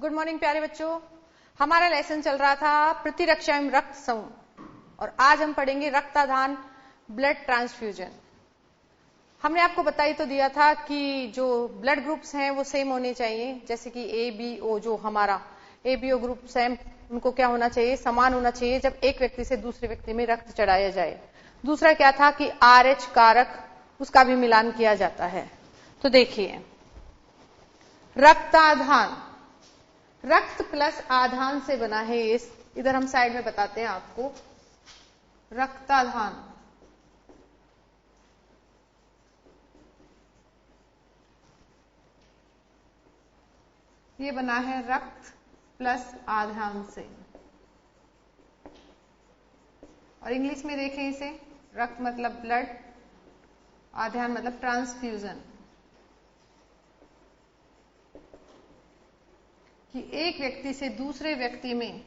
Good morning प्यारे बच्चों। हमारा लेसन चल रहा था प्रतिरक्षा एवं रक्त समूह और आज हम पढ़ेंगे रक्ताधान ब्लड ट्रांसफ्यूजन। हमने आपको बता ही तो दिया था कि जो ब्लड ग्रुप्स हैं वो सेम होने चाहिए, जैसे कि ए बी ओ, जो हमारा A B O group same, उनको क्या होना चाहिए, समान होना चाहिए जब एक व्यक्ति से दूसरे व्यक्ति में रक्त चढ़ाया जाए। दूसरा क्या था कि RH कारक, उसका भी मिलान किया जाता है। तो देखिए, रक्ताधान रक्त प्लस आधान से बना है। इस इधर हम साइड में बताते हैं आपको। रक्ताधान ये बना है रक्त प्लस आधान से, और इंग्लिश में देखें इसे, रक्त मतलब ब्लड, आधान मतलब ट्रांसफ्यूजन, कि एक व्यक्ति से दूसरे व्यक्ति में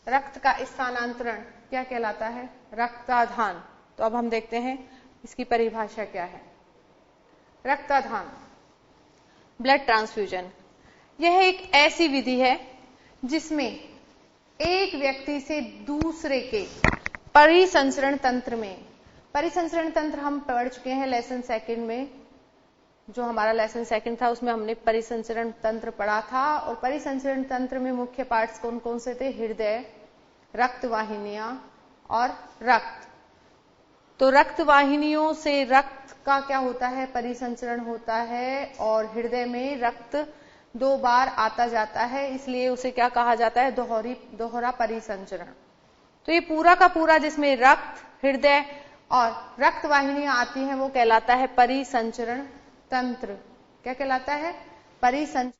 रक्त का स्थानांतरण क्या कहलाता है, रक्ताधान। तो अब हम देखते हैं इसकी परिभाषा क्या है। रक्ताधान ब्लड ट्रांसफ्यूजन, यह एक ऐसी विधि है जिसमें एक व्यक्ति से दूसरे के परिसंचरण तंत्र में, परिसंचरण तंत्र हम पढ़ चुके हैं लेसन सेकंड में, जो हमारा लेसन सेकंड था उसमें हमने परिसंचरण तंत्र पढ़ा था। और परिसंचरण तंत्र में मुख्य पार्ट्स कौन कौन से थे, हृदय, रक्त वाहिनियां और रक्त। तो रक्त वाहिनियों से रक्त का क्या होता है, परिसंचरण होता है, और हृदय में रक्त 2 बार आता जाता है, इसलिए उसे क्या कहा जाता है, दोहरा परिसंचरण। तो ये पूरा का पूरा जिसमें रक्त, हृदय और रक्त वाहिनियां आती हैं वो कहलाता है परिसंचरण तंत्र। क्या कहलाता है, परिसंचरण।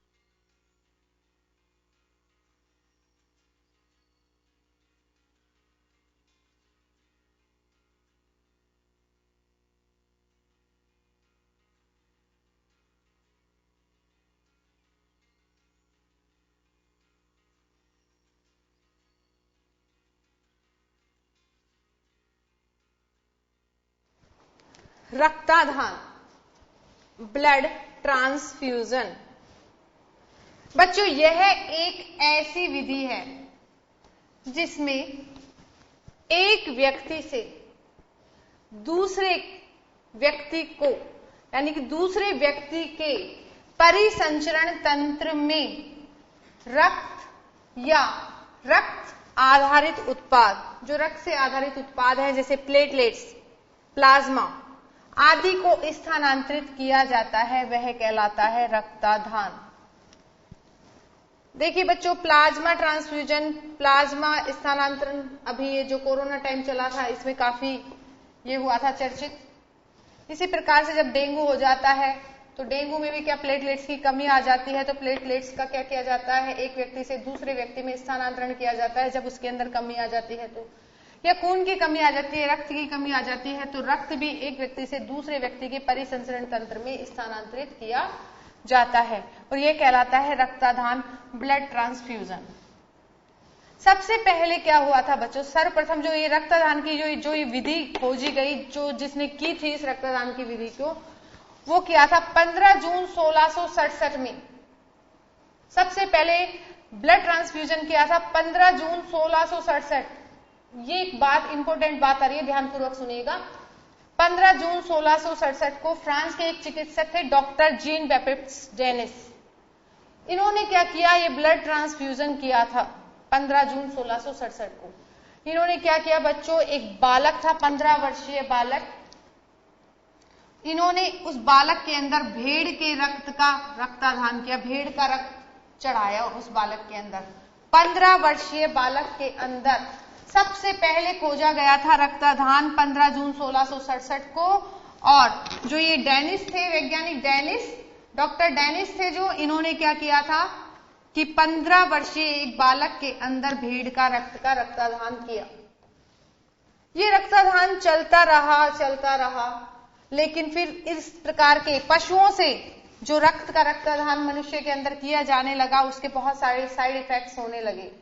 रक्ताधान ब्लड ट्रांसफ्यूजन बच्चों, यह एक ऐसी विधि है जिसमें एक व्यक्ति से दूसरे व्यक्ति को, यानी कि दूसरे व्यक्ति के परिसंचरण तंत्र में रक्त या रक्त आधारित उत्पाद, जो रक्त से आधारित उत्पाद है जैसे प्लेटलेट्स, प्लाज्मा आदि को स्थानांतरित किया जाता है, वह कहलाता है रक्ताधान। देखिए बच्चों, प्लाज्मा ट्रांसफ्यूजन, प्लाज्मा स्थानांतरण, अभी ये जो कोरोना टाइम चला था इसमें काफी ये हुआ था चर्चित। इसी प्रकार से जब डेंगू हो जाता है तो डेंगू में भी क्या प्लेटलेट्स की कमी आ जाती है, तो प्लेटलेट्स का क्या किया जाता है, एक व्यक्ति से दूसरे व्यक्ति में स्थानांतरण किया जाता है जब उसके अंदर कमी आ जाती है। तो या खून की कमी आ जाती है, रक्त की कमी आ जाती है, तो रक्त भी एक व्यक्ति से दूसरे व्यक्ति के परिसंचरण तंत्र में स्थानांतरित किया जाता है, और यह कहलाता है रक्ताधान ब्लड ट्रांसफ्यूजन। सबसे पहले क्या हुआ था बच्चों, सर्वप्रथम जो ये रक्तदान की जो ये विधि खोजी गई, जो जिसने की थी इस रक्तदान की विधि को, वो किया था 15 जून 1667 में। सबसे पहले ब्लड ट्रांसफ्यूजन किया था 15 जून 1667। ये एक बात, इंपॉर्टेंट बात आ रही है, ध्यानपूर्वक सुनिएगा। 15 जून 1667 को फ्रांस के एक चिकित्सक थे डॉक्टर जीन बैप्टिस्ट डेनिस। इन्होंने क्या किया, ये ब्लड ट्रांसफ्यूजन किया था 15 जून 1667 को। इन्होंने क्या किया बच्चों, एक बालक था, 15 वर्षीय बालक, इन्होंने उस बालक के अंदर भेड़ के रक्त का रक्ताधान किया, भेड़ का रक्त चढ़ाया उस बालक के अंदर। 15 वर्षीय बालक के अंदर सबसे पहले खोजा गया था रक्ताधान 15 जून 1667 को। और जो ये डेनिस थे, वैज्ञानिक डेनिस, डॉक्टर डेनिस थे, जो इन्होंने क्या किया था कि 15 वर्षीय एक बालक के अंदर भेड़ का रक्ताधान किया। ये रक्ताधान चलता रहा, लेकिन फिर इस प्रकार के पशुओं से जो रक्त का रक्ताधान मनुष्य के अंदर किया जाने लगा, उसके बहुत सारे साइड इफेक्ट्स होने लगे।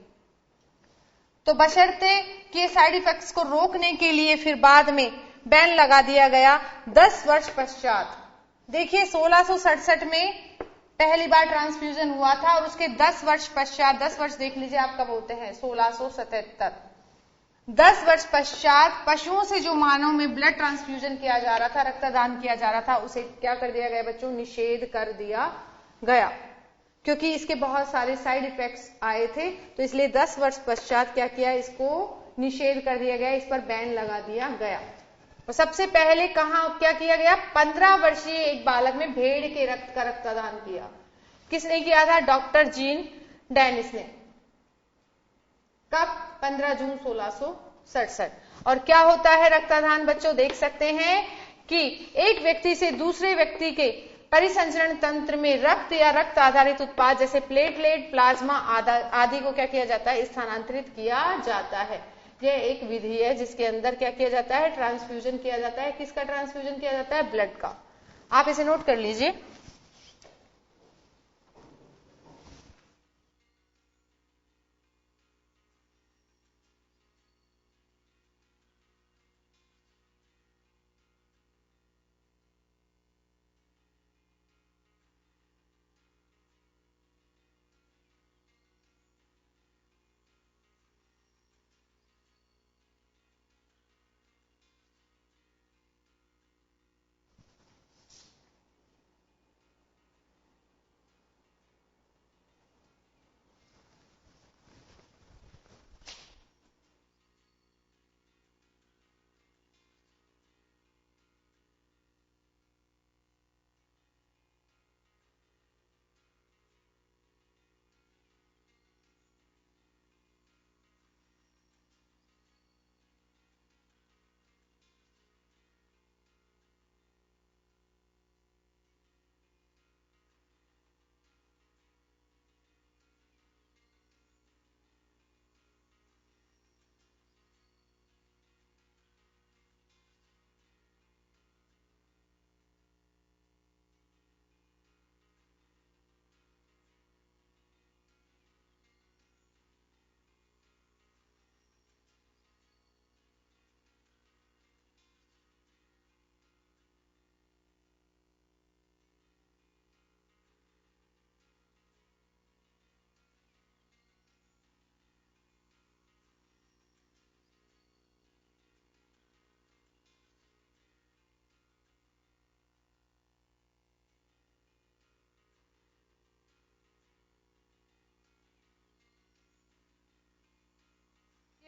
तो बशर्ते कि साइड इफेक्ट्स को रोकने के लिए फिर बाद में बैन लगा दिया गया 10 वर्ष पश्चात। देखिए 1667 में पहली बार ट्रांसफ्यूजन हुआ था और उसके 10 वर्ष पश्चात, 10 वर्ष देख लीजिए आप कब होते हैं, 1677, 10 वर्ष पश्चात पशुओं से जो मानव में ब्लड ट्रांसफ्यूजन किया जा रहा था, रक्तदान किया जा रहा था, उसे क्या कर दिया गया बच्चों, निषेध कर दिया गया, क्योंकि इसके बहुत सारे साइड इफेक्ट्स आए थे। तो इसलिए 10 वर्ष पश्चात क्या किया, इसको निषेध कर दिया गया, इस पर बैन लगा दिया गया। और सबसे पहले कहां क्या किया गया, 15 वर्षीय एक बालक में भेड़ के रक्त का रक्तदान किया। किसने किया था, डॉक्टर जीन डेनिस ने। कब, 15 जून 1667। और क्या होता है रक्तदान बच्चों, देख सकते हैं कि एक व्यक्ति से दूसरे व्यक्ति के परिसंचरण तंत्र में रक्त या रक्त आधारित उत्पाद जैसे प्लेटलेट, प्लाज्मा आदि को क्या किया जाता है, स्थानांतरित किया जाता है। यह एक विधि है जिसके अंदर क्या किया जाता है, ट्रांसफ्यूजन किया जाता है। किसका ट्रांसफ्यूजन किया जाता है, ब्लड का। आप इसे नोट कर लीजिए।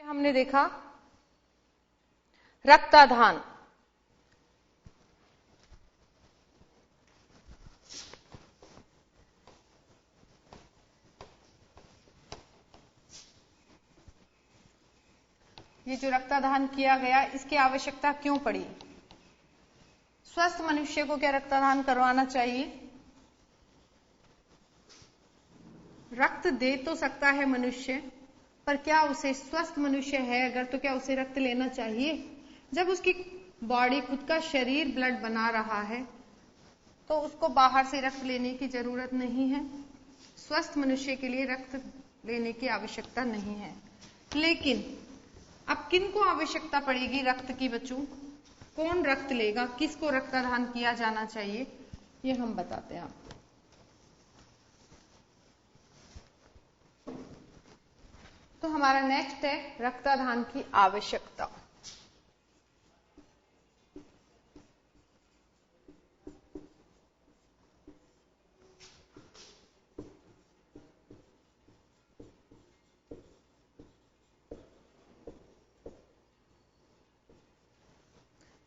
हमने देखा रक्तदान। ये जो रक्तदान किया गया, इसकी आवश्यकता क्यों पड़ी? स्वस्थ मनुष्य को क्या रक्तदान करवाना चाहिए? रक्त दे तो सकता है मनुष्य, पर क्या उसे स्वस्थ मनुष्य है अगर, तो क्या उसे रक्त लेना चाहिए? जब उसकी बॉडी, खुद का शरीर ब्लड बना रहा है, तो उसको बाहर से रक्त लेने की जरूरत नहीं है। स्वस्थ मनुष्य के लिए रक्त लेने की आवश्यकता नहीं है। लेकिन अब किनको आवश्यकता पड़ेगी रक्त की बच्चों? कौन रक्त लेगा, किसको रक्तदान किया जाना चाहिए, ये हम बताते हैं आपको। तो हमारा नेक्स्ट है रक्तदान की आवश्यकता।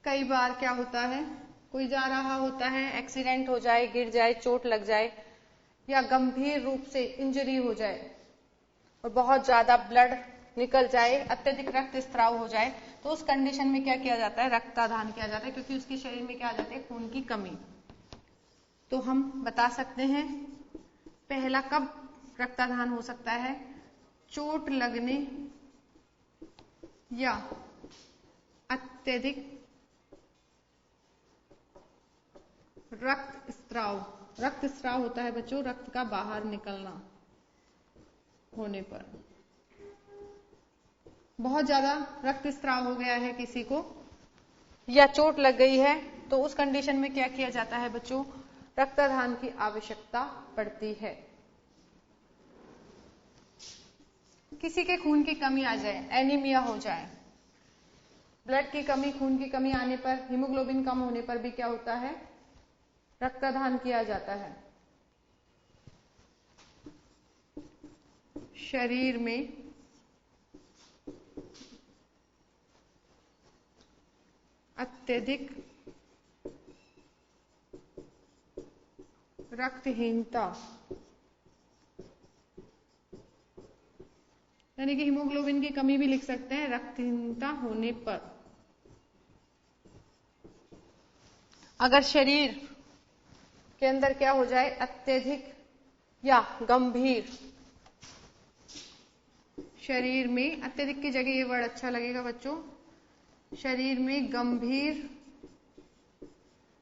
कई बार क्या होता है, कोई जा रहा होता है, एक्सीडेंट हो जाए, गिर जाए, चोट लग जाए, या गंभीर रूप से इंजरी हो जाए और बहुत ज्यादा ब्लड निकल जाए, अत्यधिक रक्त स्त्राव हो जाए, तो उस कंडीशन में क्या किया जाता है, रक्तदान किया जाता है, क्योंकि उसके शरीर में क्या आ जाती है, खून की कमी। तो हम बता सकते हैं पहला कब रक्तदान हो सकता है, चोट लगने या अत्यधिक रक्त स्त्राव। रक्त स्त्राव होता है बच्चों रक्त का बाहर निकलना होने पर। बहुत ज्यादा रक्त स्त्राव हो गया है किसी को या चोट लग गई है, तो उस कंडीशन में क्या किया जाता है बच्चों, रक्तदान की आवश्यकता पड़ती है। किसी के खून की कमी आ जाए, एनीमिया हो जाए, ब्लड की कमी, खून की कमी आने पर, हीमोग्लोबिन कम होने पर भी क्या होता है, रक्तदान किया जाता है। शरीर में अत्यधिक रक्तहीनता यानी कि हीमोग्लोबिन की कमी भी लिख सकते हैं, रक्तहीनता होने पर अगर शरीर के अंदर क्या हो जाए, अत्यधिक या गंभीर, शरीर में, अत्यधिक की जगह ये वर्ड अच्छा लगेगा बच्चों, शरीर में गंभीर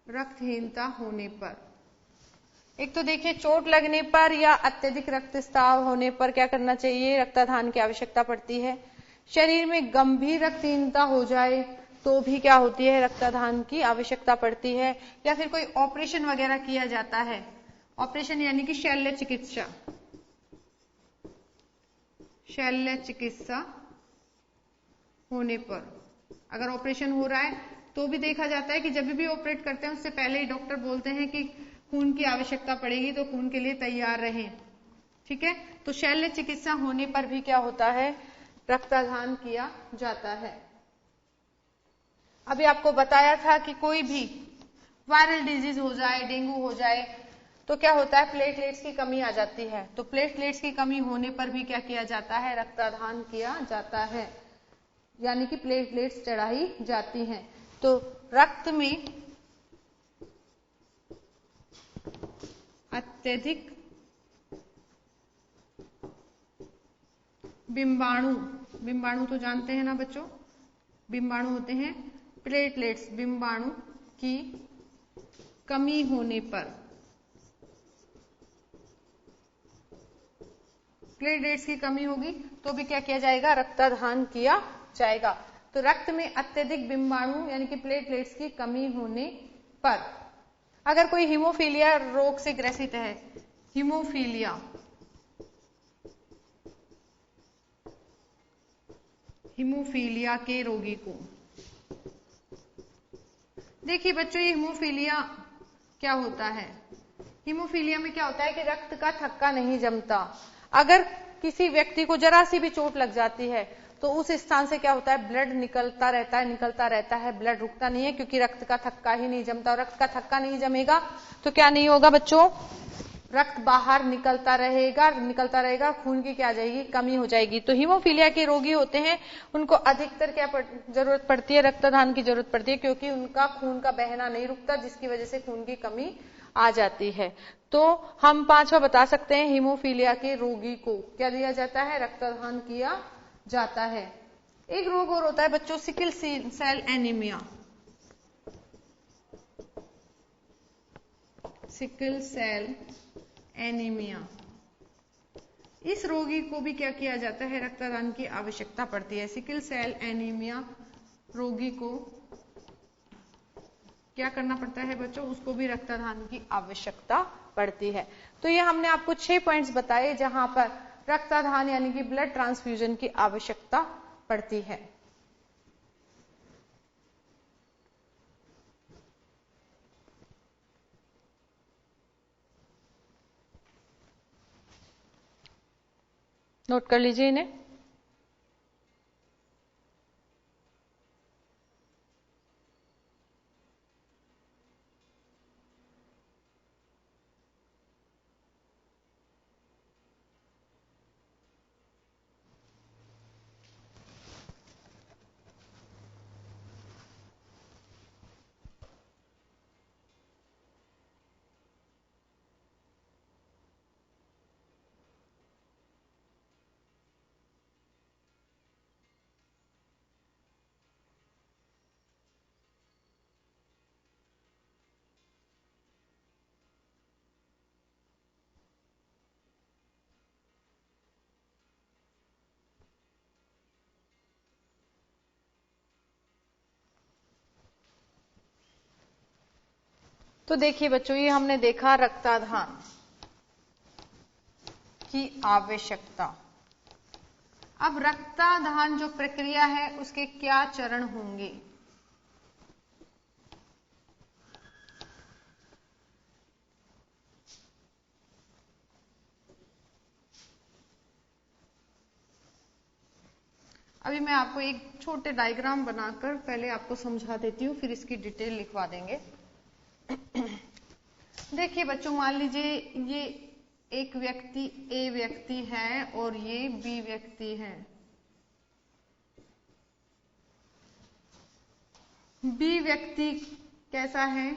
रक्तहीनता होने पर, एक तो देखिए चोट लगने पर या अत्यधिक रक्तस्राव होने पर क्या करना चाहिए, रक्तदान की आवश्यकता पड़ती है। शरीर में गंभीर रक्तहीनता हो जाए तो भी क्या होती है, रक्तदान की आवश्यकता पड़ती है। या फिर कोई ऑपरेशन वगैरह किया जाता है, ऑपरेशन यानी कि शल्य चिकित्सा, शल्य चिकित्सा होने पर अगर ऑपरेशन हो रहा है तो भी देखा जाता है कि जब भी ऑपरेट करते हैं उससे पहले ही डॉक्टर बोलते हैं कि खून की आवश्यकता पड़ेगी तो खून के लिए तैयार रहें, ठीक है। तो शल्य चिकित्सा होने पर भी क्या होता है, रक्तदान किया जाता है। अभी आपको बताया था कि कोई भी वायरल डिजीज हो जाए, डेंगू हो जाए तो क्या होता है, प्लेटलेट्स की कमी आ जाती है। तो प्लेटलेट्स की कमी होने पर भी क्या किया जाता है, रक्तदान किया जाता है, यानी कि प्लेटलेट्स चढ़ाई जाती हैं। तो रक्त में अत्यधिक बिंबाणु, बिंबाणु तो जानते हैं ना बच्चों, बिंबाणु होते हैं प्लेटलेट्स, बिंबाणु की कमी होने पर, प्लेटलेट्स की कमी होगी तो भी क्या किया जाएगा, रक्तदान किया जाएगा। तो रक्त में अत्यधिक बिंबाणु यानी कि प्लेटलेट्स की कमी होने पर, अगर कोई हीमोफीलिया रोग से ग्रसित है, हीमोफीलिया, हीमोफीलिया के रोगी को, देखिए बच्चों ये हीमोफीलिया क्या होता है, हीमोफीलिया में क्या होता है कि रक्त का थक्का नहीं जमता। अगर किसी व्यक्ति को जरा सी भी चोट लग जाती है तो उस स्थान से क्या होता है, ब्लड निकलता रहता है, निकलता रहता है, ब्लड रुकता नहीं है क्योंकि रक्त का थक्का ही नहीं जमता। और रक्त का थक्का नहीं जमेगा तो क्या नहीं होगा बच्चों, रक्त बाहर निकलता रहेगा, निकलता रहेगा, खून की क्या आ जाएगी, कमी हो जाएगी। तो हीमोफीलिया के रोगी होते हैं उनको अधिकतर क्या जरूरत पड़ती है, रक्तदान की जरूरत पड़ती है क्योंकि उनका खून का बहना नहीं रुकता जिसकी वजह से खून की कमी आ जाती है। तो हम पांचवा बता सकते हैं, हीमोफीलिया के रोगी को क्या दिया जाता है, रक्तदान किया जाता है। एक रोग और होता है बच्चों, sickle cell anaemia, sickle cell anaemia, इस रोगी को भी क्या किया जाता है, रक्तदान की आवश्यकता पड़ती है। सिकल सेल एनीमिया रोगी को क्या करना पड़ता है बच्चों, उसको भी रक्तदान की आवश्यकता पड़ती है। तो ये हमने आपको 6 पॉइंट्स बताए जहां पर रक्तदान यानी कि ब्लड ट्रांसफ्यूजन की आवश्यकता पड़ती है। नोट कर लीजिए इन्हें। तो देखिए बच्चों, ये हमने देखा रक्ताधान की आवश्यकता। अब रक्ताधान जो प्रक्रिया है उसके क्या चरण होंगे? अभी मैं आपको एक छोटे डायग्राम बनाकर पहले आपको समझा देती हूँ, फिर इसकी डिटेल लिखवा देंगे। देखिए बच्चों, मान लीजिए ये एक व्यक्ति ए व्यक्ति है और ये बी व्यक्ति है। बी व्यक्ति कैसा है?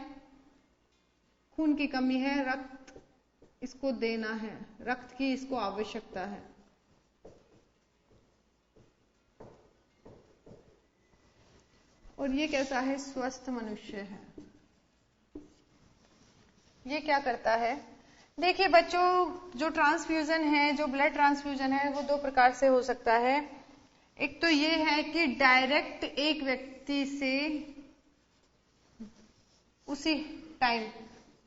खून की कमी है, रक्त इसको देना है, रक्त की इसको आवश्यकता है। और ये कैसा है? स्वस्थ मनुष्य है। ये क्या करता है? देखिए बच्चों, जो ट्रांसफ्यूजन है, जो ब्लड ट्रांसफ्यूजन है, वो दो प्रकार से हो सकता है। एक तो ये है कि डायरेक्ट एक व्यक्ति से उसी टाइम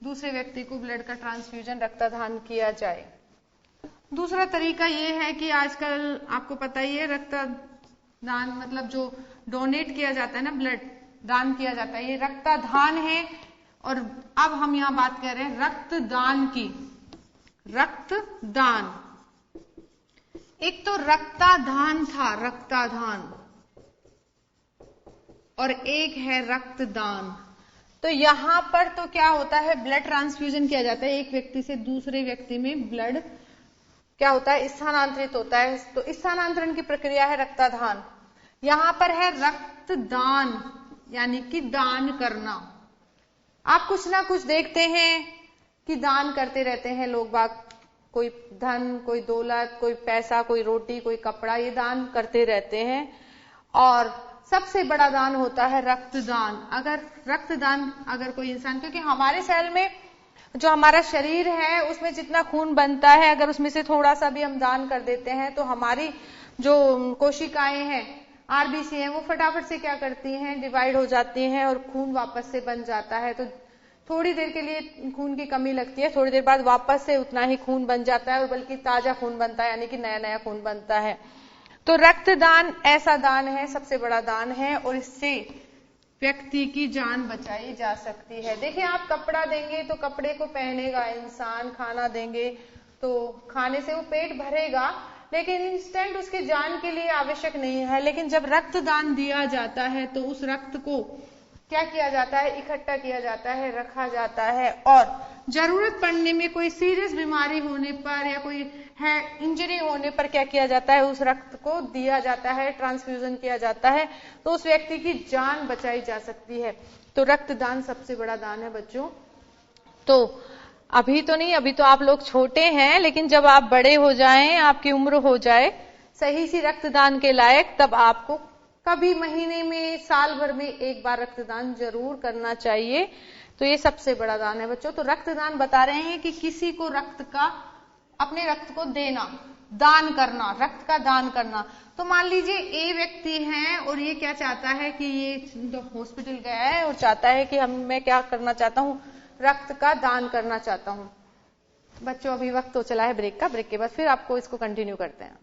दूसरे व्यक्ति को ब्लड का ट्रांसफ्यूजन रक्तदान किया जाए। दूसरा तरीका ये है कि आजकल आपको पता ही है, रक्तदान मतलब जो डोनेट किया जाता है ना, ब्लड दान किया जाता है, ये रक्तदान है। और अब हम यहां बात कर रहे हैं रक्तदान की। रक्तदान, एक तो रक्ताधान था, रक्ताधान, और एक है रक्तदान। तो यहां पर तो क्या होता है? ब्लड ट्रांसफ्यूजन किया जाता है, एक व्यक्ति से दूसरे व्यक्ति में ब्लड क्या होता है? स्थानांतरित होता है। तो स्थानांतरण की प्रक्रिया है रक्तदान। यहां पर है रक्तदान, यानी कि दान करना। आप कुछ ना कुछ देखते हैं कि दान करते रहते हैं लोग बाग, कोई धन, कोई दौलत, कोई पैसा, कोई रोटी, कोई कपड़ा, ये दान करते रहते हैं। और सबसे बड़ा दान होता है रक्तदान। अगर कोई इंसान, क्योंकि हमारे शरीर में जो हमारा शरीर है उसमें जितना खून बनता है, अगर उसमें से थोड़ा सा भी हम दान कर देते हैं तो हमारी जो कोशिकाएं हैं, आरबीसी है, वो फटाफट से क्या करती हैं? डिवाइड हो जाती हैं और खून वापस से बन जाता है। तो थोड़ी देर के लिए खून की कमी लगती है, थोड़ी देर बाद वापस से उतना ही खून बन जाता है, और बल्कि ताजा खून बनता है, यानी कि नया नया खून बनता है। तो रक्तदान ऐसा दान है, सबसे बड़ा दान है, और इससे व्यक्ति की जान बचाई जा सकती है। देखिए, आप कपड़ा देंगे तो कपड़े को पहनेगा इंसान, खाना देंगे तो खाने से वो पेट भरेगा, लेकिन इंस्टेंट उसके जान के लिए आवश्यक नहीं है। लेकिन जब रक्तदान दिया जाता है तो उस रक्त को क्या किया जाता है? इकट्ठा किया जाता है, रखा जाता है, और जरूरत पड़ने में, कोई सीरियस बीमारी होने पर या कोई है इंजरी होने पर क्या किया जाता है? उस रक्त को दिया जाता है, ट्रांसफ्यूजन किया जाता है, तो उस व्यक्ति की जान बचाई जा सकती है। तो रक्तदान सबसे बड़ा दान है बच्चों। तो अभी तो नहीं, अभी तो आप लोग छोटे हैं, लेकिन जब आप बड़े हो जाएं, आपकी उम्र हो जाए सही सी रक्तदान के लायक, तब आपको कभी महीने में, साल भर में एक बार रक्तदान जरूर करना चाहिए। तो ये सबसे बड़ा दान है बच्चों। तो रक्तदान बता रहे हैं कि किसी को अपने रक्त को देना, दान करना, रक्त का दान करना। तो मान लीजिए ए व्यक्ति है और ये क्या चाहता है कि ये हॉस्पिटल गया है और चाहता है कि मैं क्या करना चाहता हूँ? रक्त का दान करना चाहता हूँ। बच्चों, अभी वक्त तो चला है ब्रेक का, ब्रेक के बाद फिर आपको इसको कंटिन्यू करते हैं।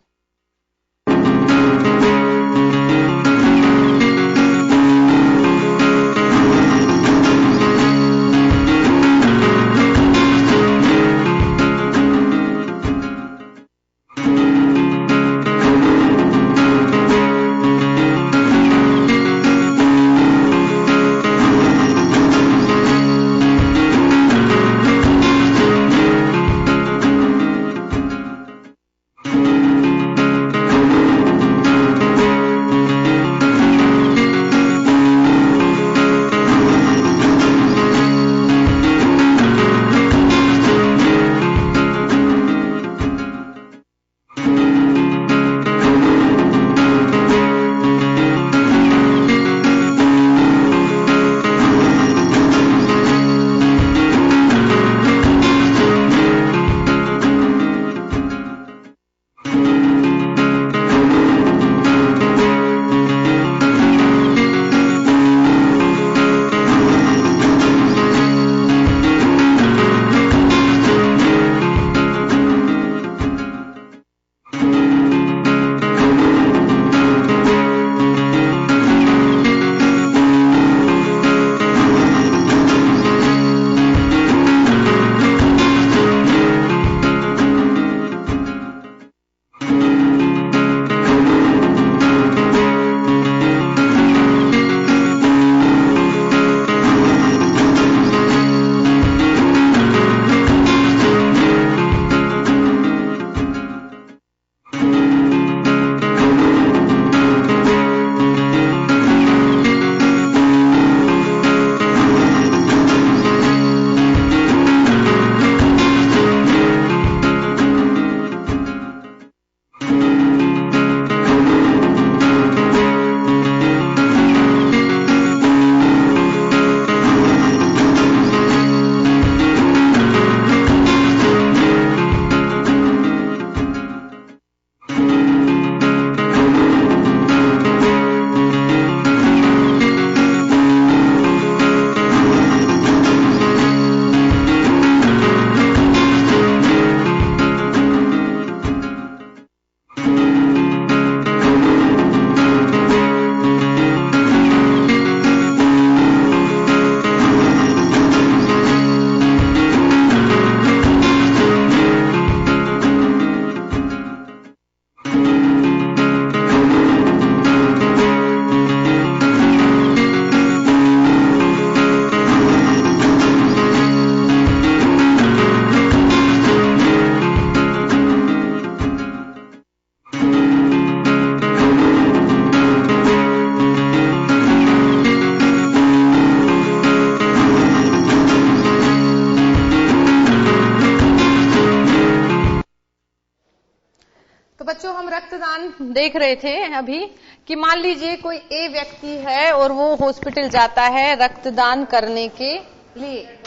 बच्चों हम रक्तदान देख रहे थे अभी कि मान लीजिए कोई ए व्यक्ति है और वो हॉस्पिटल जाता है रक्तदान करने के लिए।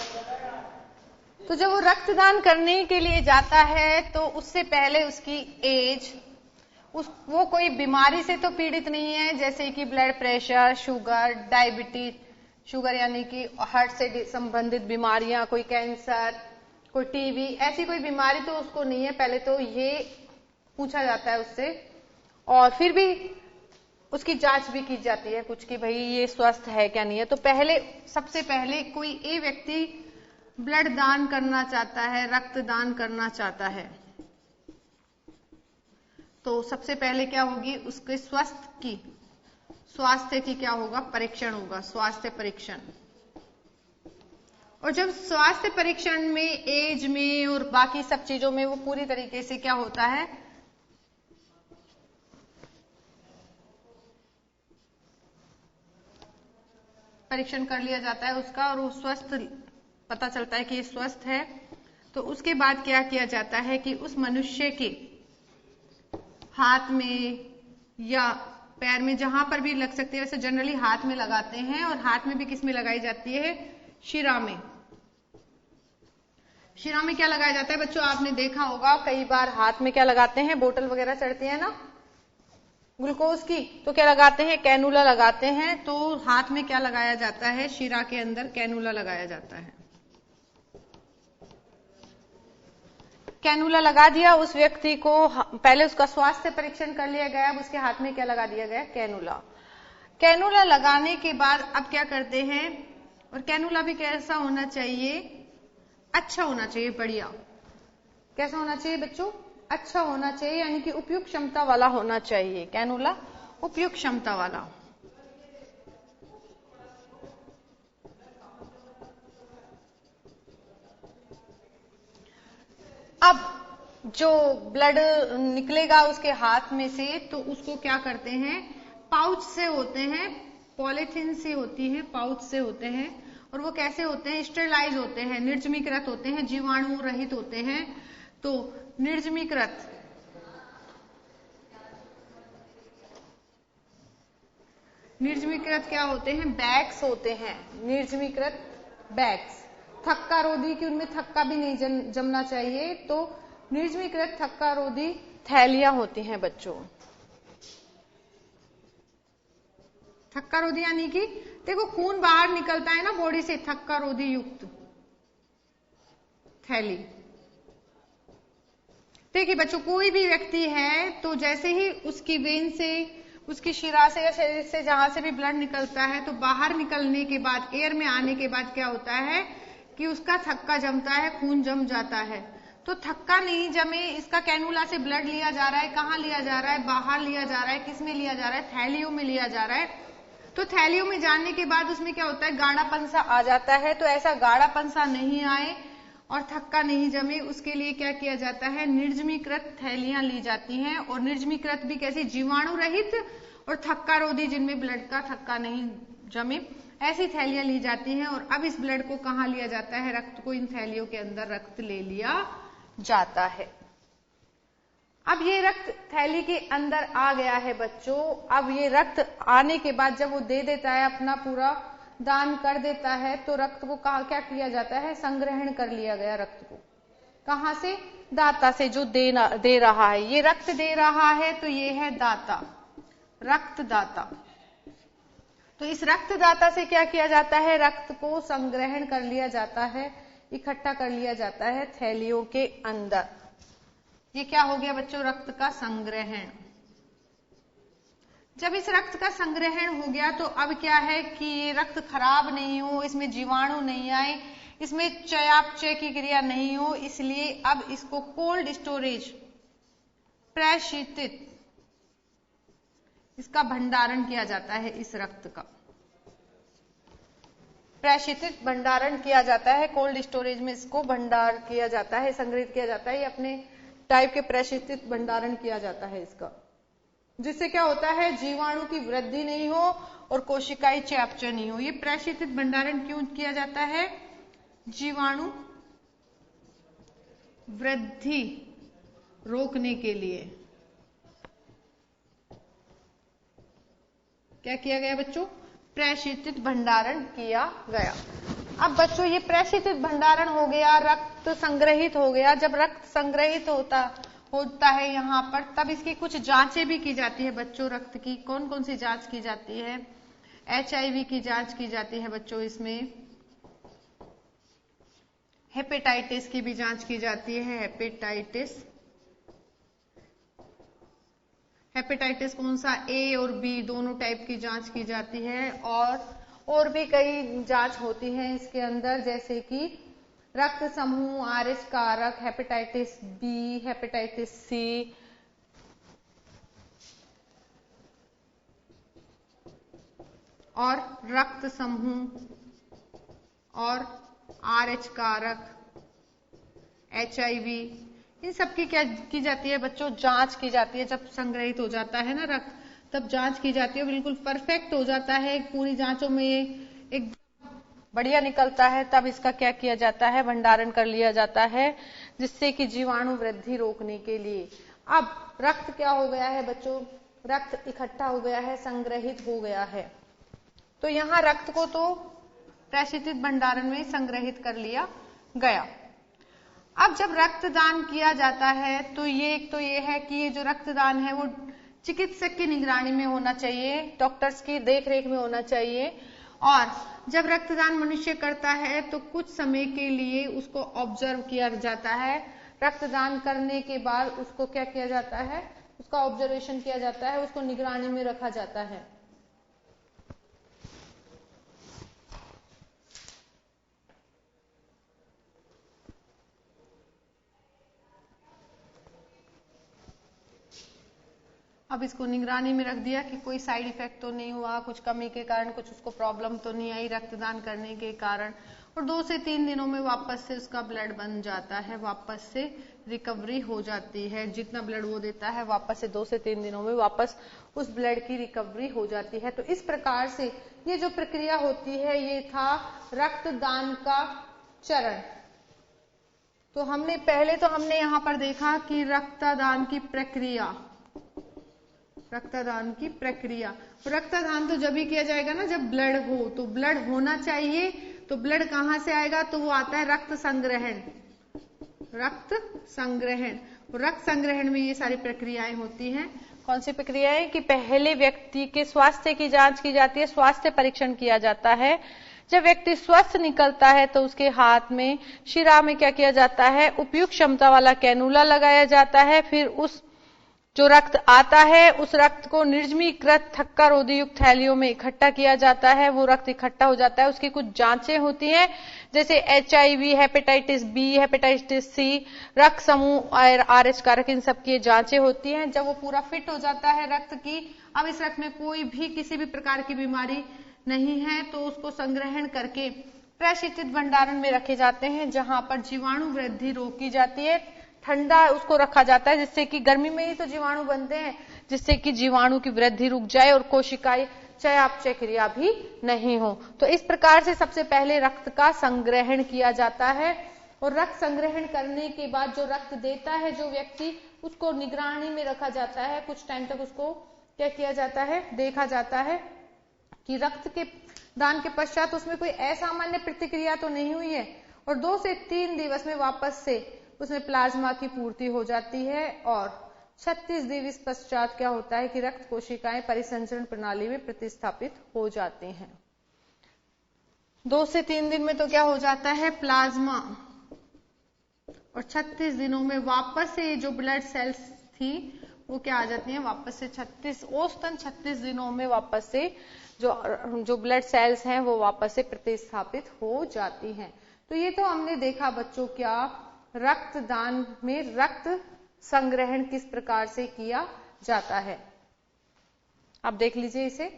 तो जब वो रक्तदान करने के लिए जाता है तो उससे पहले उसकी एज, वो कोई बीमारी से तो पीड़ित नहीं है, जैसे कि blood pressure, sugar, diabetes, sugar यानी कि हार्ट से संबंधित बीमारियां, कोई कैंसर, कोई टीबी, ऐसी कोई बीमारी तो उसको नहीं है। पहले तो ये पूछा जाता है उससे, और फिर भी उसकी जांच भी की जाती है कुछ कि भाई ये स्वस्थ है क्या नहीं है। तो सबसे पहले कोई ए व्यक्ति ब्लड दान करना चाहता है, रक्तदान करना चाहता है, तो सबसे पहले क्या होगी, उसके स्वास्थ्य की क्या होगा, परीक्षण होगा, स्वास्थ्य परीक्षण। और जब स्वास्थ्य परीक्षण में एज में और बाकी सब चीजों में वो पूरी तरीके से क्या होता है, परीक्षण कर लिया जाता है उसका, और वो स्वस्थ पता चलता है कि ये स्वस्थ है, तो उसके बाद क्या किया जाता है कि उस मनुष्य के हाथ में या पैर में, जहां पर भी लग सकती है, वैसे जनरली हाथ में लगाते हैं, और हाथ में भी किस में लगाई जाती है, शिरा में। शिरा में क्या लगाया जाता है बच्चों, आपने देखा होगा कई बार हाथ में क्या लगाते हैं, बोतल वगैरह चढ़ती है ना ग्लूकोज की, तो क्या लगाते हैं, कैनुला लगाते हैं। तो हाथ में क्या लगाया जाता है, शिरा के अंदर कैनुला लगाया जाता है। कैनुला लगा दिया उस व्यक्ति को, पहले उसका स्वास्थ्य परीक्षण कर लिया गया, अब उसके हाथ में क्या लगा दिया गया, कैनुला। कैनुला लगाने के बाद अब क्या करते हैं, और कैनुला भी कैसा होना चाहिए, अच्छा होना चाहिए, बढ़िया। कैसा होना चाहिए बच्चों, अच्छा होना चाहिए, यानी कि उपयुक्त क्षमता वाला होना चाहिए कैनुला, उपयुक्त क्षमता वाला। अब जो ब्लड निकलेगा उसके हाथ में से, तो उसको क्या करते हैं, पाउच से होते हैं, पॉलीथीन से होती है, पाउच से होते हैं, और वो कैसे होते हैं, स्टेरिलाइज होते हैं, निर्जमीकृत होते हैं, जीवाणु रहित होते हैं। तो निर्जमीकृत क्या होते हैं, बैग्स होते हैं, निर्जमीकृत बैग्स। थक्का रोधी की उनमें थक्का भी नहीं जमना चाहिए, तो निर्जमीकृत थक्का रोधी थैलियां होती हैं बच्चों। थक्का रोधी यानी कि देखो खून बाहर निकलता है ना बॉडी से, थक्का रोधी युक्त थैली। देखिए बच्चों, कोई भी व्यक्ति है तो जैसे ही उसकी वेन से, उसकी शिरा से या शरीर से जहां से भी ब्लड निकलता है, तो बाहर निकलने के बाद, एयर में आने के बाद क्या होता है कि उसका थक्का जमता है, खून जम जाता है। तो थक्का नहीं जमे, इसका कैनुला से ब्लड लिया जा रहा है, कहां लिया जा रहा है, बाहर लिया जा रहा है, किस में लिया जा रहा है, थैलियों में लिया जा रहा है। तो थैलियों में जाने के बाद उसमें क्या होता है, गाढ़ापन सा आ जाता है। तो ऐसा गाढ़ापन सा नहीं आए और थक्का नहीं जमे, उसके लिए क्या किया जाता है, निर्जमीकृत थैलियां ली जाती हैं। और निर्जमीकृत भी कैसी, जीवाणु रहित और थक्का रोधी, जिनमें ब्लड का थक्का नहीं जमे, ऐसी थैलियां ली जाती हैं। और अब इस ब्लड को कहां लिया जाता है, रक्त को इन थैलियों के अंदर रक्त ले लिया जाता है। अब ये रक्त थैली के अंदर आ गया है बच्चों। अब ये रक्त आने के बाद जब वो दे देता है, अपना पूरा दान कर देता है, तो रक्त को कहा क्या किया जाता है, संग्रहण कर लिया गया रक्त को। कहां से, दाता से, जो दे रहा है, ये रक्त दे रहा है, तो ये है दाता, रक्तदाता। तो इस रक्तदाता से क्या किया जाता है, रक्त को संग्रहण कर लिया जाता है, इकट्ठा कर लिया जाता है थैलियों के अंदर। ये क्या हो गया बच्चों, रक्त का संग्रहण। जब इस रक्त का संग्रहण हो गया, तो अब क्या है कि ये रक्त खराब नहीं हो, इसमें जीवाणु नहीं आए, इसमें चयापचय की क्रिया नहीं हो, इसलिए अब इसको कोल्ड स्टोरेज, प्रशीतित, इसका भंडारण किया जाता है। इस रक्त का प्रशीतित भंडारण किया जाता है, कोल्ड स्टोरेज में इसको भंडार किया जाता है, संग्रहित किया जाता है, अपने टाइप के प्रशीतित भंडारण किया जाता है इसका, जिससे क्या होता है, जीवाणु की वृद्धि नहीं हो और कोशिकाई चयापचय नहीं हो। ये प्रशीतित भंडारण क्यों किया जाता है, जीवाणु वृद्धि रोकने के लिए, क्या किया गया बच्चों? प्रशीतित भंडारण किया गया। अब बच्चों ये प्रशीतित भंडारण हो गया, रक्त संग्रहित हो गया। जब रक्त संग्रहित होता है यहाँ पर, तब इसकी कुछ जांचें भी की जाती है बच्चों। रक्त की कौन कौन सी जांच की जाती है? HIV की जांच की जाती है बच्चों, इसमें हेपेटाइटिस की भी जांच की जाती है। हेपेटाइटिस कौन सा? A और B दोनों टाइप की जांच की जाती है। और भी कई जांच होती है इसके अंदर, जैसे कि रक्त समूह, RH कारक, हेपेटाइटिस B, हेपेटाइटिस C, और रक्त समूह और RH कारक, HIV, इन सब की क्या की जाती है बच्चों? जांच की जाती है। जब संग्रहित हो जाता है ना रक्त, तब जांच की जाती है, बिल्कुल परफेक्ट हो जाता है। पूरी जांचों में ये एक बढ़िया निकलता है, तब इसका क्या किया जाता है? भंडारण कर लिया जाता है, जिससे कि जीवाणु वृद्धि रोकने के लिए। अब रक्त क्या हो गया है बच्चों? रक्त इकट्ठा हो गया है, संग्रहित हो गया है। तो यहाँ रक्त को तो प्रशीतित भंडारण में संग्रहित कर लिया गया। अब जब रक्तदान किया जाता है, तो ये है कि ये जो रक्तदान है वो चिकित्सक की निगरानी में होना चाहिए, डॉक्टर्स की देखरेख में होना चाहिए। और जब रक्तदान मनुष्य करता है तो कुछ समय के लिए उसको ऑब्जर्व किया जाता है। रक्तदान करने के बाद उसको क्या किया जाता है? उसका ऑब्जर्वेशन किया जाता है, उसको निगरानी में रखा जाता है। अब इसको निगरानी में रख दिया कि कोई साइड इफेक्ट तो नहीं हुआ, कुछ कमी के कारण कुछ उसको प्रॉब्लम तो नहीं आई रक्तदान करने के कारण। और 2 से 3 दिनों में वापस से उसका ब्लड बन जाता है, वापस से रिकवरी हो जाती है। जितना ब्लड वो देता है, वापस से 2 से 3 दिनों में वापस उस ब्लड की रिकवरी हो जाती है। तो इस प्रकार से ये जो प्रक्रिया होती है, ये था रक्तदान का चरण। तो हमने यहाँ पर देखा कि रक्तदान की प्रक्रिया। रक्तदान तो जब ही किया जाएगा ना जब ब्लड हो, तो ब्लड होना चाहिए। तो ब्लड कहाँ से आएगा? तो वो आता है रक्त संग्रहण में ये सारी प्रक्रियाएं होती हैं। कौन सी प्रक्रियाएं? कि पहले व्यक्ति के स्वास्थ्य की जांच की जाती है, स्वास्थ्य परीक्षण किया जाता है। जब व्यक्ति स्वस्थ निकलता है तो उसके हाथ में, शिरा में क्या किया जाता है? उपयुक्त क्षमता वाला कैनुला लगाया जाता है। फिर उस जो रक्त आता है, उस रक्त को निर्जमीकृत थक्का रोधयुक्त थैलियों में इकट्ठा किया जाता है। वो रक्त इकट्ठा हो जाता है, उसकी कुछ जांचें होती हैं, जैसे HIV, hepatitis B, hepatitis C, रक्त समूह और RH कारक, इन सब की जांचें होती हैं। जब वो पूरा फिट हो जाता है रक्त की, अब इस रक्त में कोई भी किसी भी प्रकार की बीमारी नहीं है, तो उसको संग्रहण करके प्रशीतित भंडारण में रखे जाते हैं, जहां पर जीवाणु वृद्धि रोकी जाती है। ठंडा उसको रखा जाता है, जिससे कि गर्मी में ही तो जीवाणु बनते हैं, जिससे कि जीवाणु की वृद्धि रुक जाए और कोशिकाएं चयापचय क्रिया भी नहीं हो। तो इस प्रकार से सबसे पहले रक्त का संग्रहण किया जाता है। और रक्त संग्रहण करने के बाद जो रक्त देता है जो व्यक्ति, उसको निगरानी में रखा जाता है। कुछ टाइम तक उसको क्या किया जाता है? देखा जाता है कि रक्त के दान के पश्चात उसमें कोई असामान्य प्रतिक्रिया तो नहीं हुई है। और 2 से 3 दिवस में वापस से उसमें प्लाज्मा की पूर्ति हो जाती है। और 36 दिवस पश्चात क्या होता है कि रक्त कोशिकाएं परिसंचरण प्रणाली में प्रतिस्थापित हो जाती हैं। 2 से 3 दिन में तो क्या हो जाता है? प्लाज्मा। और 36 दिनों में वापस से जो ब्लड सेल्स थी वो क्या आ जाती हैं? वापस से औसतन 36 दिनों में वापस से जो ब्लड सेल्स हैं वो वापस से प्रतिस्थापित हो जाती हैं। तो ये तो हमने देखा बच्चों, क्या रक्तदान में रक्त संग्रहण किस प्रकार से किया जाता है। आप देख लीजिए इसे।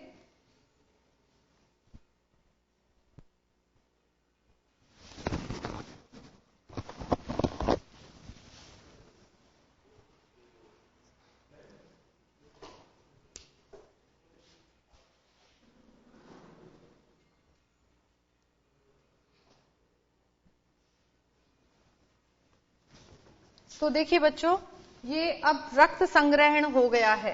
तो देखिए बच्चों, ये अब रक्त संग्रहण हो गया है।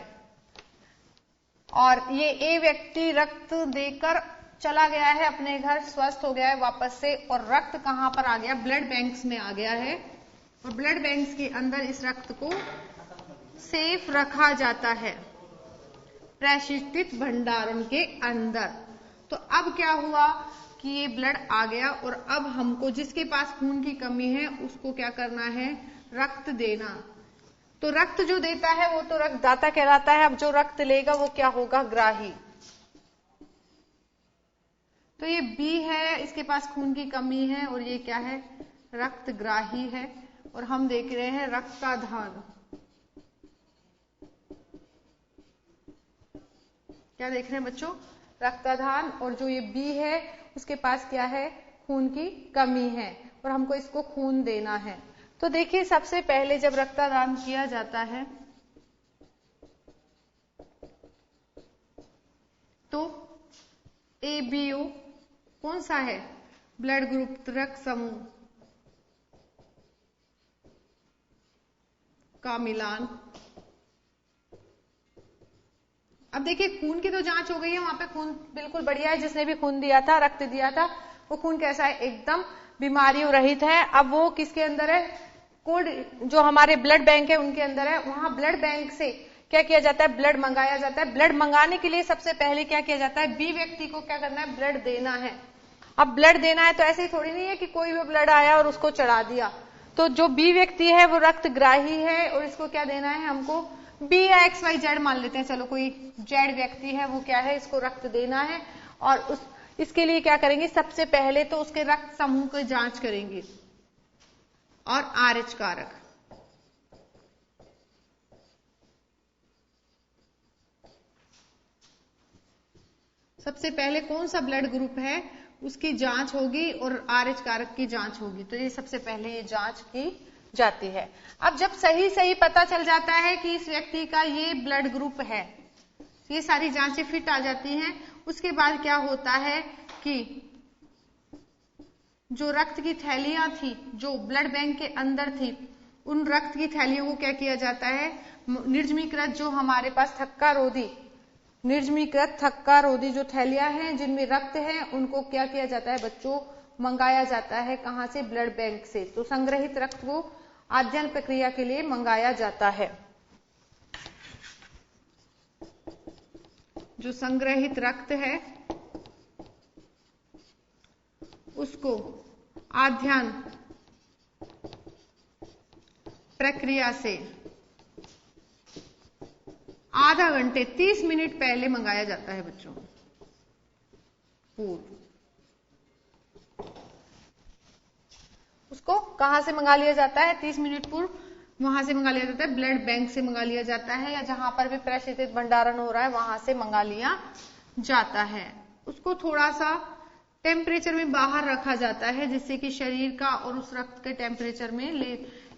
और ये ए व्यक्ति रक्त देकर चला गया है अपने घर, स्वस्थ हो गया है वापस से, और रक्त कहां पर आ गया, ब्लड बैंक्स में आ गया है, और ब्लड बैंक्स के अंदर इस रक्त को सेफ रखा जाता है प्रशिक्षित भंडारण के अंदर। तो अब क्या हुआ कि ये ब्लड आ गया, और अब हमको जिसके पास खून की कमी है उसको क्या करना है, रक्त देना। तो रक्त जो देता है वो तो रक्तदाता कहलाता है। अब जो रक्त लेगा वो क्या होगा, ग्राही। तो ये बी है, इसके पास खून की कमी है, और ये क्या है, रक्तग्राही है, और हम देख रहे हैं रक्ताधान। क्या देख रहे हैं बच्चों, रक्ताधान। और जो ये बी है उसके पास क्या है, खून की कमी है, और हमको इसको खून देना है। तो देखिए सबसे पहले जब रक्तदान किया जाता है तो ABO कौन सा है, ब्लड ग्रुप रक्त समूह का मिलान। अब देखिए खून की तो जांच हो गई है, वहां पे खून बिल्कुल बढ़िया है, जिसने भी खून दिया था, रक्त दिया था, वो खून कैसा है, एकदम बीमारियों रहित है। अब वो किसके अंदर है, कोल्ड जो हमारे ब्लड बैंक है उनके अंदर है। वहां ब्लड बैंक से क्या किया जाता है, ब्लड मंगाया जाता है। ब्लड मंगाने के लिए सबसे पहले क्या किया जाता है, बी व्यक्ति को क्या करना है, ब्लड देना है। अब ब्लड देना है तो ऐसे ही थोड़ी नहीं है कि कोई भी ब्लड आया और उसको चढ़ा दिया। तो जो बी व्यक्ति है वो रक्तग्राही है, और इसको क्या देना है, हमको बी या XYZ मान लेते हैं, चलो कोई जेड व्यक्ति है, वो क्या है, इसको रक्त देना है। और इसके लिए क्या करेंगे, सबसे पहले तो उसके रक्त समूह की जांच करेंगे, और RH कारक। सबसे पहले कौन सा ब्लड ग्रुप है उसकी जांच होगी, और RH कारक की जांच होगी। तो ये सबसे पहले ये जांच की जाती है। अब जब सही पता चल जाता है कि इस व्यक्ति का ये ब्लड ग्रुप है, ये सारी जांचें फिट आ जाती हैं, उसके बाद क्या होता है कि जो रक्त की थैलियां थी जो ब्लड बैंक के अंदर थी, उन रक्त की थैलियों को क्या किया जाता है, निर्जमीकृत जो हमारे पास निर्जमीकृत थक्का रोधी जो थैलियां हैं जिनमें रक्त है, उनको क्या किया जाता है बच्चों, मंगाया जाता है। कहां से, ब्लड बैंक से। तो संग्रहित रक्त को अध्ययन प्रक्रिया के लिए मंगाया जाता है। जो संग्रहित रक्त है उसको अध्ययन प्रक्रिया से आधा घंटे 30 मिनट पहले मंगाया जाता है बच्चों, पूर्व। उसको कहां से मंगा लिया जाता है, 30 मिनट पूर्व वहां से मंगा लिया जाता है, ब्लड बैंक से मंगा लिया जाता है, या जहां पर भी प्रशिक्षित भंडारण हो रहा है वहां से मंगा लिया जाता है। उसको थोड़ा सा टेम्परेचर में बाहर रखा जाता है, जिससे कि शरीर का और उस रक्त के टेम्परेचर में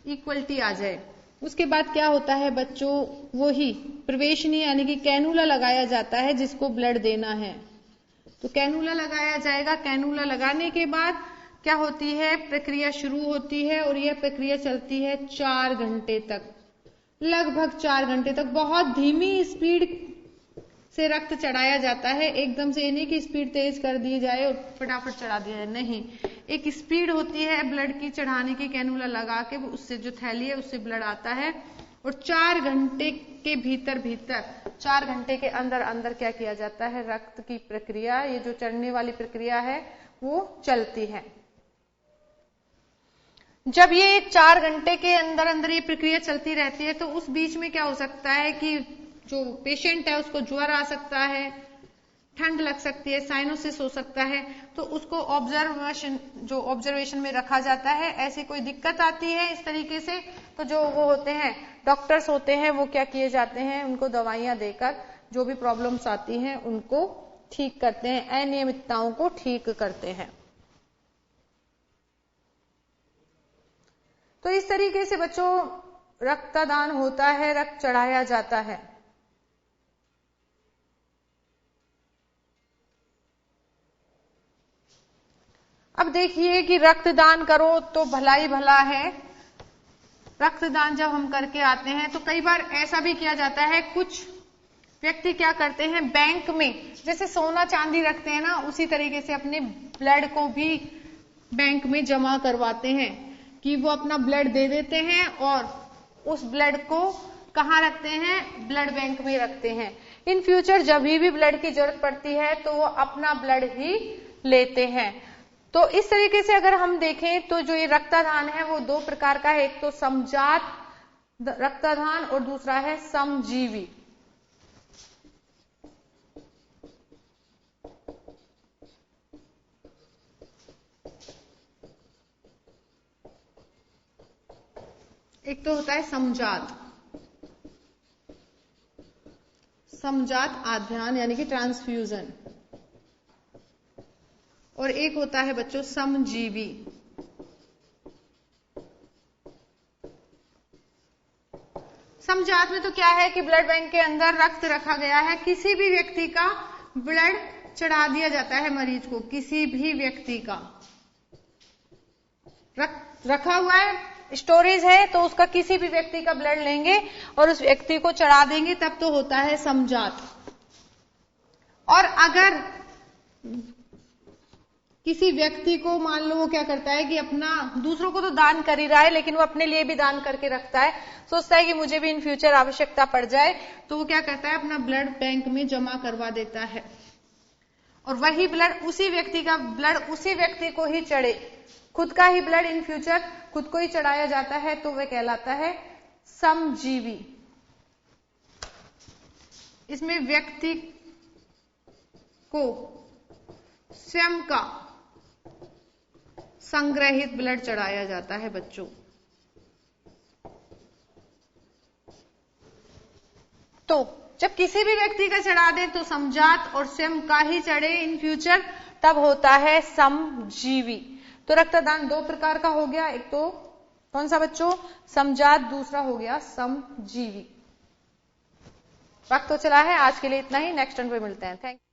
इक्वलिटी आ जाए। उसके बाद क्या होता है बच्चों, वही प्रवेशनी यानी कि कैनुला लगाया जाता है जिसको ब्लड देना है। तो कैनुला लगाया जाएगा। कैनुला लगाने के बाद क्या होती है, प्रक्रिया शुरू होती है, और यह प्रक्रिया चलती है 4 घंटे तक, लगभग 4 घंटे तक। बहुत धीमी स्पीड से रक्त चढ़ाया जाता है, एकदम से नहीं कि स्पीड तेज कर दी जाए और फटाफट चढ़ा दिया जाए, नहीं। एक स्पीड होती है ब्लड की चढ़ाने की, कैनुला लगा के उससे जो थैली है उससे ब्लड आता है, और 4 घंटे के भीतर 4 घंटे के अंदर क्या किया जाता है, रक्त की प्रक्रिया, ये जो चढ़ने वाली प्रक्रिया है वो चलती है। जब ये 4 घंटे के अंदर ये प्रक्रिया चलती रहती है, तो उस बीच में क्या हो सकता है कि जो पेशेंट है उसको ज्वर आ सकता है, ठंड लग सकती है, साइनोसिस हो सकता है, तो उसको ऑब्जर्वेशन में रखा जाता है। ऐसी कोई दिक्कत आती है इस तरीके से, तो जो वो होते हैं डॉक्टर्स होते हैं वो क्या किए जाते हैं, उनको दवाइयां देकर जो भी प्रॉब्लम्स आती हैं उनको ठीक करते हैं, अनियमितताओं को ठीक करते हैं। तो इस तरीके से बच्चों रक्तदान होता है, रक्त चढ़ाया जाता है। अब देखिए कि रक्तदान करो तो भला ही भला है। रक्तदान जब हम करके आते हैं तो कई बार ऐसा भी किया जाता है, कुछ व्यक्ति क्या करते हैं, बैंक में जैसे सोना चांदी रखते हैं ना, उसी तरीके से अपने ब्लड को भी बैंक में जमा करवाते हैं कि वो अपना ब्लड दे देते हैं और उस ब्लड को कहाँ रखते हैं, ब्लड बैंक में रखते हैं। इन फ्यूचर जब भी ब्लड की जरूरत पड़ती है तो वो अपना ब्लड ही लेते हैं। तो इस तरीके से अगर हम देखें तो जो ये रक्तदान है वो दो प्रकार का है, एक तो समजात रक्तदान और दूसरा है समजीवी। एक तो होता है समजात आध्यान यानी कि ट्रांसफ्यूजन, और एक होता है बच्चों समजीवी। समजात में तो क्या है कि ब्लड बैंक के अंदर रक्त रखा गया है, किसी भी व्यक्ति का ब्लड चढ़ा दिया जाता है मरीज को, किसी भी व्यक्ति का रखा हुआ है, स्टोरेज है, तो उसका किसी भी व्यक्ति का ब्लड लेंगे और उस व्यक्ति को चढ़ा देंगे, तब तो होता है समजात। और अगर किसी व्यक्ति को मान लो वो क्या करता है कि अपना, दूसरों को तो दान कर ही रहा है लेकिन वो अपने लिए भी दान करके रखता है, सोचता है कि मुझे भी इन फ्यूचर आवश्यकता पड़ जाए, तो वो क्या करता है, अपना ब्लड बैंक में जमा करवा देता है और वही ब्लड उसी व्यक्ति का ब्लड उसी व्यक्ति को ही चढ़े, खुद का ही ब्लड इन फ्यूचर खुद को ही चढ़ाया जाता है, तो वह कहलाता है समजीवी। इसमें व्यक्ति को स्वयं का संग्रहित ब्लड चढ़ाया जाता है बच्चों। तो जब किसी भी व्यक्ति का चढ़ा दे तो समजात और स्वयं का ही चढ़े इन फ्यूचर, तब होता है समजीवी। तो रक्तदान दो प्रकार का हो गया, एक तो कौन सा बच्चों, समजात, दूसरा हो गया समजीवी। वक्त तो चला है, आज के लिए इतना ही, नेक्स्ट टर्न पे मिलते हैं। Thank you.